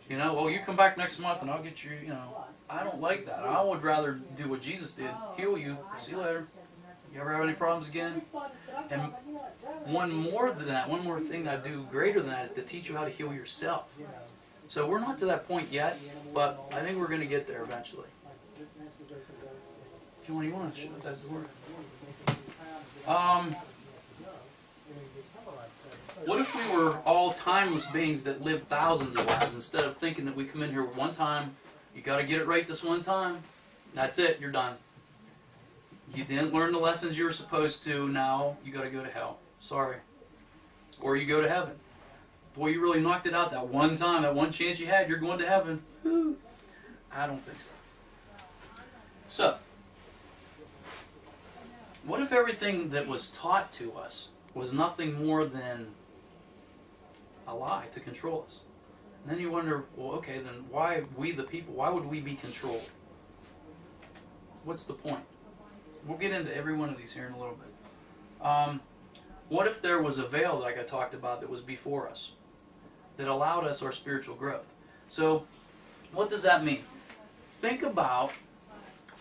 You know, well, you come back next month and I'll get you, you know. I don't like that. I would rather do what Jesus did. Heal you. See you later. You ever have any problems again? And one more than that, one more thing I do greater than that is to teach you how to heal yourself. So we're not to that point yet, but I think we're going to get there eventually. John, you want to shut that door? What if we were all timeless beings that live thousands of lives instead of thinking that we come in here one time, you got to get it right this one time, that's it, you're done. You didn't learn the lessons you were supposed to, now you got to go to hell. Sorry. Or you go to heaven. Boy, you really knocked it out that one time, that one chance you had, you're going to heaven. I don't think so. So, what if everything that was taught to us was nothing more than a lie to control us? And then you wonder, well, okay, then why we the people, why would we be controlled? What's the point? We'll get into every one of these here in a little bit. What if there was a veil, like I talked about, that was before us, that allowed us our spiritual growth? So, what does that mean? Think about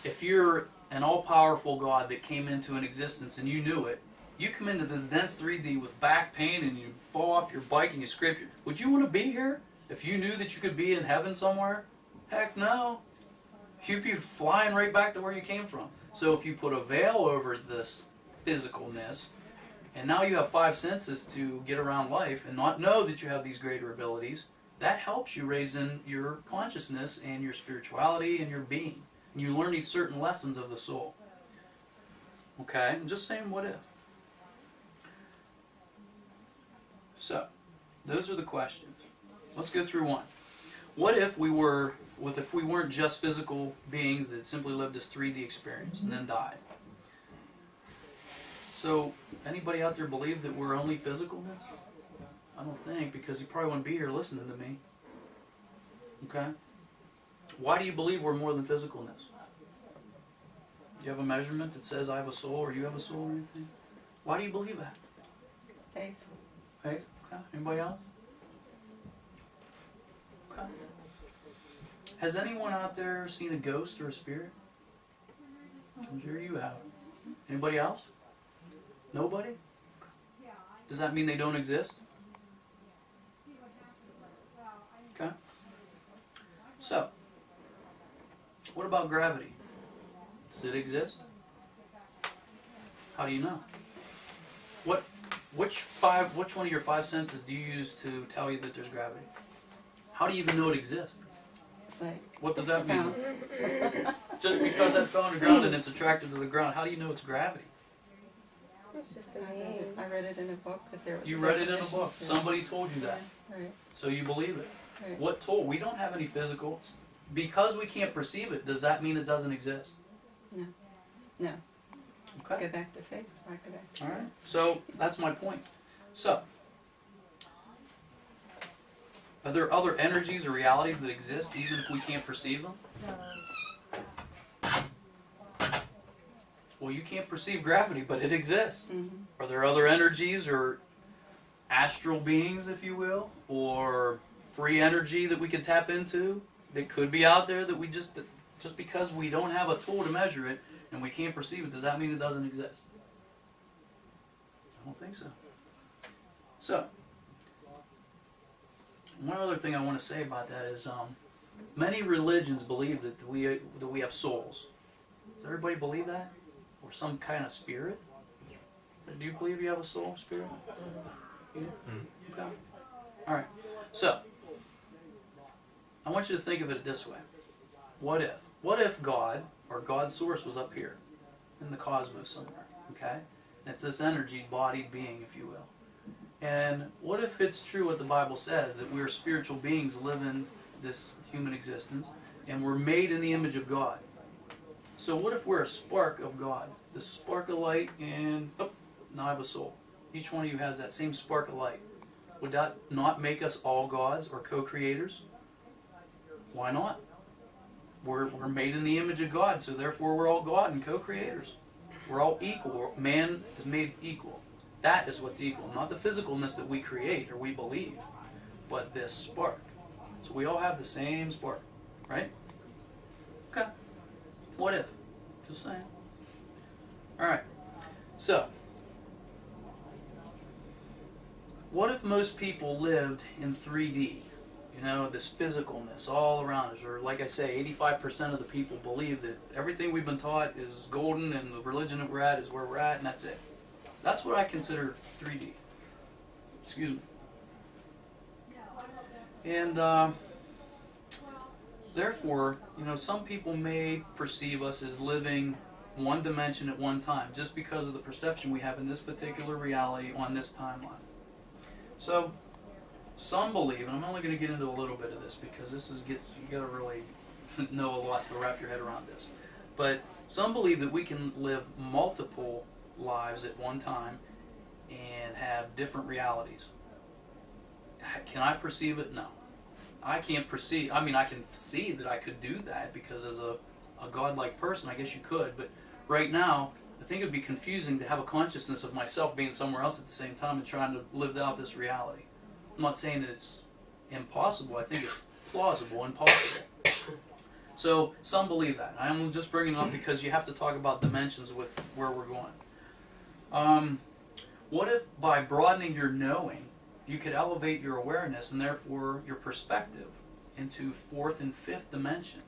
if you're an all-powerful God that came into an existence and you knew it. You come into this dense 3D with back pain and you fall off your bike and you scrape your... Would you want to be here if you knew that you could be in heaven somewhere? Heck no. You'd be flying right back to where you came from. So if you put a veil over this physicalness, and now you have 5 senses to get around life and not know that you have these greater abilities, that helps you raise in your consciousness and your spirituality and your being. And you learn these certain lessons of the soul. Okay? I'm just saying, what if? So, those are the questions. Let's go through one. What if we weren't just physical beings that simply lived this 3D experience and then died? So, anybody out there believe that we're only physicalness? I don't think, because you probably wouldn't be here listening to me. Okay? Why do you believe we're more than physicalness? Do you have a measurement that says I have a soul or you have a soul or anything? Why do you believe that? Faith. Faith? Okay. Anybody else? Okay. Has anyone out there seen a ghost or a spirit? I'm sure you have. Anybody else? Nobody? Does that mean they don't exist? Okay. So, what about gravity? Does it exist? How do you know? Which one of your 5 senses do you use to tell you that there's gravity? How do you even know it exists? Sight. What does that mean? Just because that fell on the ground and it's attracted to the ground, how do you know it's gravity? It's just a name. I read it in a book that there was. You read it in a book. Somebody told you that. Right. So you believe it. Right. What told? We don't have any physical. Because we can't perceive it, does that mean it doesn't exist? No. No. Okay. Go back to faith. I go back to All right. So that's my point. So, are there other energies or realities that exist even if we can't perceive them? Well, you can't perceive gravity, but it exists. Mm-hmm. Are there other energies or astral beings, if you will, or free energy that we can tap into that could be out there that we just because we don't have a tool to measure it and we can't perceive it, does that mean it doesn't exist? I don't think so. So, one other thing I want to say about that is many religions believe that we have souls. Does everybody believe that? Or some kind of spirit? Do you believe you have a soul, spirit? Yeah? Okay. Alright. So, I want you to think of it this way. What if? What if God, or God's source, was up here in the cosmos somewhere? Okay? And it's this energy-bodied being, if you will. And what if it's true what the Bible says, that we're spiritual beings living this human existence, and we're made in the image of God? So what if we're a spark of God? This spark of light, and now I have a soul. Each one of you has that same spark of light. Would that not make us all gods or co-creators? Why not? We're made in the image of God, so therefore we're all God and co-creators. We're all equal. Man is made equal. That is what's equal. Not the physicalness that we create or we believe, but this spark. So we all have the same spark, right? Okay. What if? Just saying. Alright. So, what if most people lived in 3D? You know, this physicalness all around us. Or like I say, 85% of the people believe that everything we've been taught is golden and the religion that we're at is where we're at and that's it. That's what I consider 3D. Excuse me. And therefore, you know, some people may perceive us as living one dimension at one time just because of the perception we have in this particular reality on this timeline. So, some believe, and I'm only going to get into a little bit of this because this is you got to really know a lot to wrap your head around this. But some believe that we can live multiple lives at one time and have different realities. Can I perceive it? No. I can't perceive. I mean, I can see that I could do that because as a godlike person, I guess you could. But right now, I think it would be confusing to have a consciousness of myself being somewhere else at the same time and trying to live out this reality. I'm not saying that it's impossible. I think it's plausible and possible. So some believe that. I'm just bringing it up because you have to talk about dimensions with where we're going. What if by broadening your knowing, you could elevate your awareness and therefore your perspective into fourth and fifth dimension?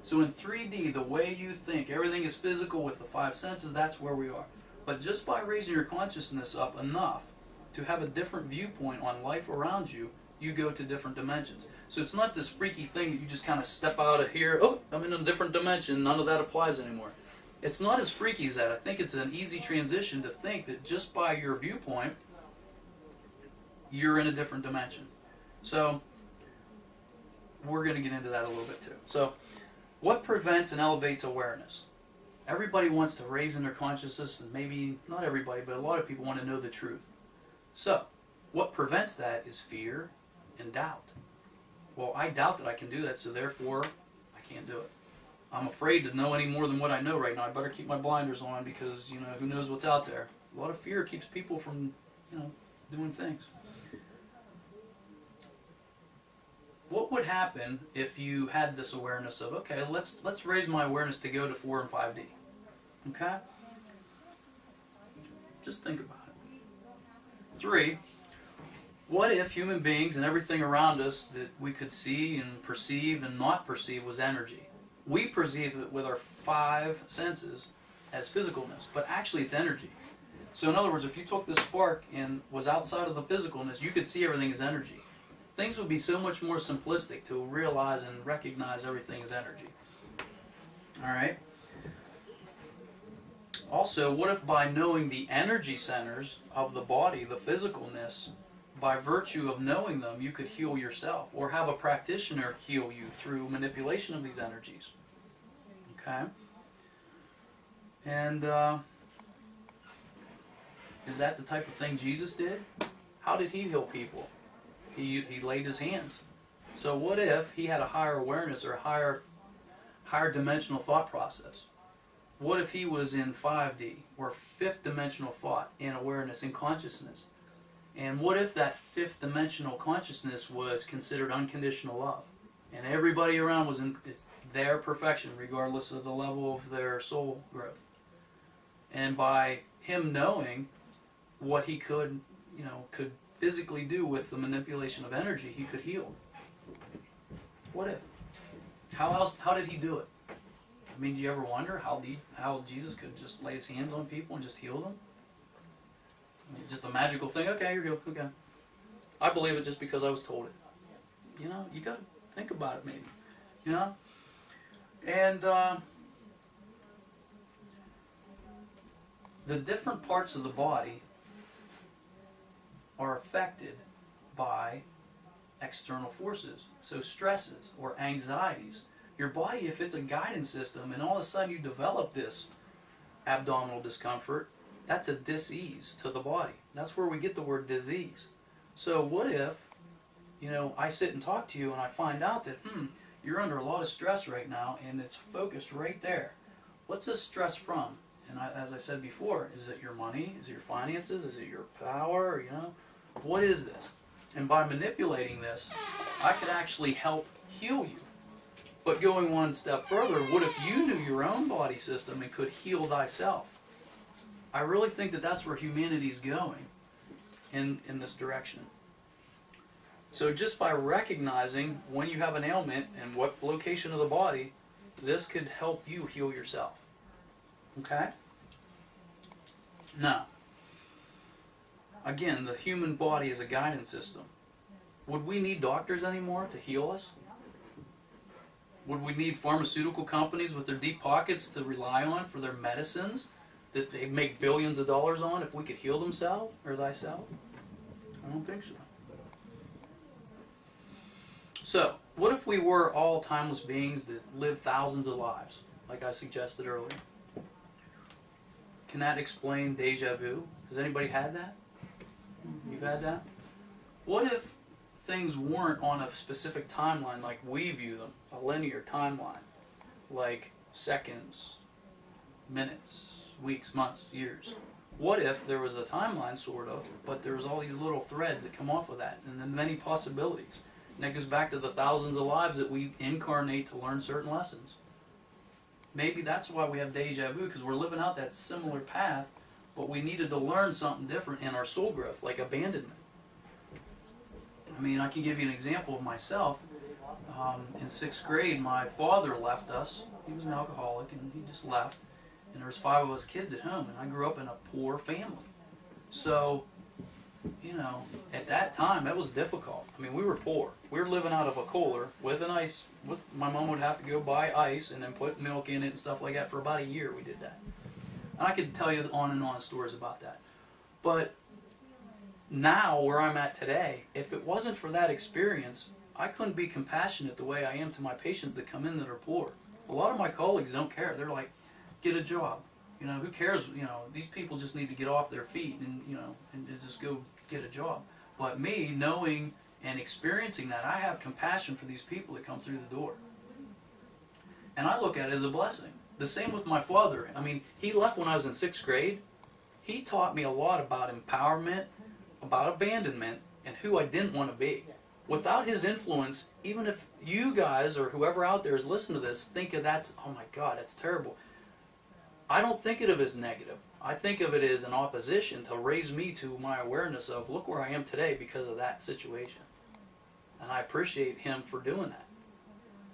So in 3D, the way you think, everything is physical with the five senses, that's where we are. But just by raising your consciousness up enough to have a different viewpoint on life around you, you go to different dimensions. So it's not this freaky thing that you just kind of step out of here, oh, I'm in a different dimension, none of that applies anymore. It's not as freaky as that. I think it's an easy transition to think that just by your viewpoint, you're in a different dimension. So, we're going to get into that a little bit too. So, what prevents and elevates awareness? Everybody wants to raise in their consciousness, and maybe not everybody, but a lot of people want to know the truth. So, what prevents that is fear and doubt. Well, I doubt that I can do that, so therefore, I can't do it. I'm afraid to know any more than what I know right now. I better keep my blinders on because, you know, who knows what's out there. A lot of fear keeps people from, you know, doing things. What would happen if you had this awareness of, okay, let's raise my awareness to go to 4 and 5D. Okay? Just think about it. 3, what if human beings and everything around us that we could see and perceive and not perceive was energy? We perceive it with our 5 senses as physicalness, but actually it's energy. So in other words, if you took this spark and was outside of the physicalness, you could see everything as energy. Things would be so much more simplistic to realize and recognize everything as energy. Alright? Also, what if by knowing the energy centers of the body, the physicalness, by virtue of knowing them, you could heal yourself or have a practitioner heal you through manipulation of these energies? Okay? And is that the type of thing Jesus did? How did he heal people? He laid his hands. So what if he had a higher awareness or a higher dimensional thought process? What if he was in 5D or 5th dimensional thought and awareness and consciousness? And what if that 5th dimensional consciousness was considered unconditional love? And everybody around was in their perfection regardless of the level of their soul growth. And by him knowing what he could physically do with the manipulation of energy, he could heal. What if? How did he do it? I mean, do you ever wonder how Jesus could just lay his hands on people and just heal them? I mean, just a magical thing. Okay, you're healed. Okay. I believe it just because I was told it. You know, you got to think about it maybe. You know? And the different parts of the body are affected by external forces. So stresses or anxieties. Your body, if it's a guidance system and all of a sudden you develop this abdominal discomfort, that's a dis-ease to the body. That's where we get the word disease. So what if, I sit and talk to you and I find out that, you're under a lot of stress right now and it's focused right there. What's this stress from? And as I said before, is it your money? Is it your finances? Is it your power? What is this? And by manipulating this, I could actually help heal you. But going one step further, what if you knew your own body system and could heal thyself? I really think that that's where humanity's going in this direction. So just by recognizing when you have an ailment and what location of the body, this could help you heal yourself. Okay? Now, again, the human body is a guidance system. Would we need doctors anymore to heal us? Would we need pharmaceutical companies with their deep pockets to rely on for their medicines that they make billions of dollars on if we could heal themselves or thyself? I don't think so. So, what if we were all timeless beings that live thousands of lives, like I suggested earlier? Can that explain deja vu? Has anybody had that? You've had that? What if things weren't on a specific timeline like we view them, a linear timeline, like seconds, minutes, weeks, months, years? What if there was a timeline, sort of, but there was all these little threads that come off of that, and then many possibilities? And that goes back to the thousands of lives that we incarnate to learn certain lessons. Maybe that's why we have deja vu, because we're living out that similar path, but we needed to learn something different in our soul growth, like abandonment. I mean, I can give you an example of myself. In 6th grade, my father left us. He was an alcoholic, and he just left. And there was 5 of us kids at home, and I grew up in a poor family. So, you know, at that time, it was difficult. I mean, we were poor. We were living out of a cooler with an ice. My mom would have to go buy ice and then put milk in it and stuff like that. For about a year, we did that. And I could tell you on and on stories about that. But now, where I'm at today, if it wasn't for that experience, I couldn't be compassionate the way I am to my patients that come in that are poor. A lot of my colleagues don't care. They're like, get a job. You know, who cares? You know, these people just need to get off their feet and, you know, and just go get a job. But me, knowing and experiencing that, I have compassion for these people that come through the door. And I look at it as a blessing. The same with my father. I mean, he left when I was in 6th grade. He taught me a lot about empowerment, about abandonment, and who I didn't want to be. Without his influence, even if you guys or whoever out there is listening to this think of that's, oh my God, that's terrible. I don't think of it as negative. I think of it as an opposition to raise me to my awareness of, look where I am today because of that situation. And I appreciate him for doing that.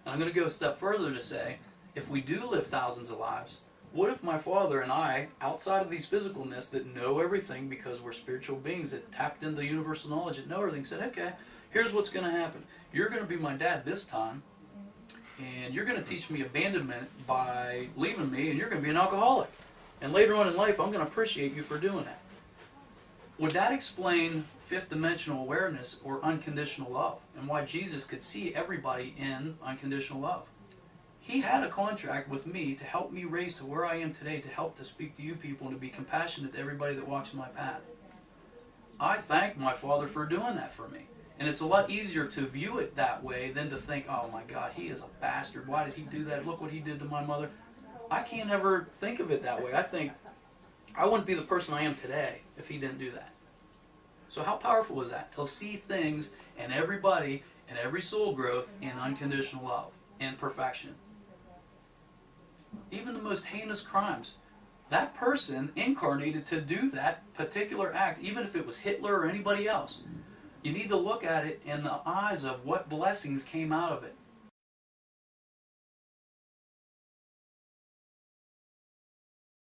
And I'm going to go a step further to say, if we do live thousands of lives, what if my father and I, outside of these physicalness that know everything because we're spiritual beings that tapped into universal knowledge that know everything, said, okay, here's what's going to happen. You're going to be my dad this time, and you're going to teach me abandonment by leaving me, and you're going to be an alcoholic. And later on in life, I'm going to appreciate you for doing that. Would that explain fifth dimensional awareness or unconditional love, and why Jesus could see everybody in unconditional love? He had a contract with me to help me raise to where I am today, to help to speak to you people and to be compassionate to everybody that walks my path. I thank my Father for doing that for me. And it's a lot easier to view it that way than to think, oh my God, he is a bastard. Why did he do that? Look what he did to my mother. I can't ever think of it that way. I think I wouldn't be the person I am today if he didn't do that. So how powerful is that? To see things and everybody and every soul growth in unconditional love and perfection. Even the most heinous crimes. That person incarnated to do that particular act, even if it was Hitler or anybody else. You need to look at it in the eyes of what blessings came out of it.